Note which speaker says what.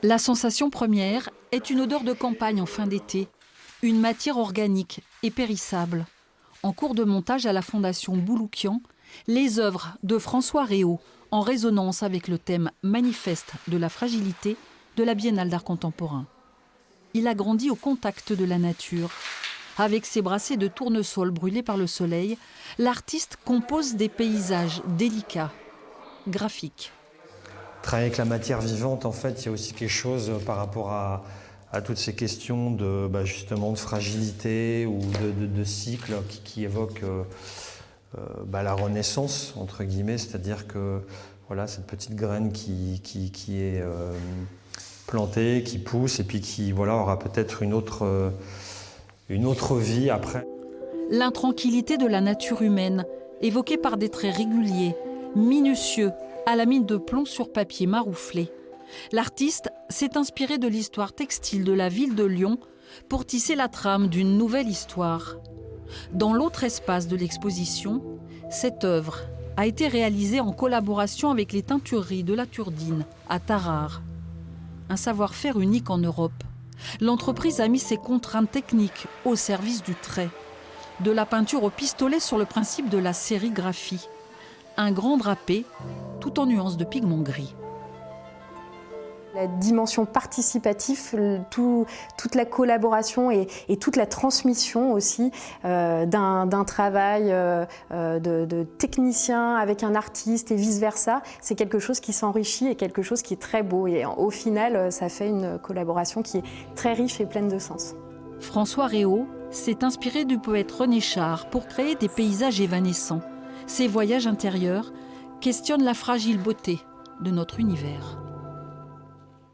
Speaker 1: La sensation première est une odeur de campagne en fin d'été, une matière organique et périssable. En cours de montage à la Fondation Bouloukian, les œuvres de François Réau, en résonance avec le thème manifeste de la fragilité de la Biennale d'art contemporain. Il a grandi au contact de la nature. Avec ses brassées de tournesol brûlés par le soleil, l'artiste compose des paysages délicats, graphiques.
Speaker 2: Travailler avec la matière vivante, en fait, il y a aussi quelque chose par rapport à toutes ces questions de, justement, de fragilité ou de cycle qui évoquent la renaissance, entre guillemets, c'est-à-dire que voilà, cette petite graine qui est plantée, qui pousse et puis qui aura peut-être une autre vie après.
Speaker 1: L'intranquillité de la nature humaine, évoquée par des traits réguliers, minutieux, à la mine de plomb sur papier marouflé. L'artiste s'est inspiré de l'histoire textile de la ville de Lyon pour tisser la trame d'une nouvelle histoire. Dans l'autre espace de l'exposition, cette œuvre a été réalisée en collaboration avec les teintureries de la Turdine à Tarare. Un savoir-faire unique en Europe. L'entreprise a mis ses contraintes techniques au service du trait. De la peinture au pistolet sur le principe de la sérigraphie. Un grand drapé, tout en nuances de pigment gris.
Speaker 3: La dimension participative, toute la collaboration et toute la transmission aussi d'un travail de technicien avec un artiste et vice-versa, c'est quelque chose qui s'enrichit et quelque chose qui est très beau. Et au final, ça fait une collaboration qui est très riche et pleine de sens.
Speaker 1: François Réau s'est inspiré du poète René Char pour créer des paysages évanescents. Ses voyages intérieurs questionnent la fragile beauté de notre univers.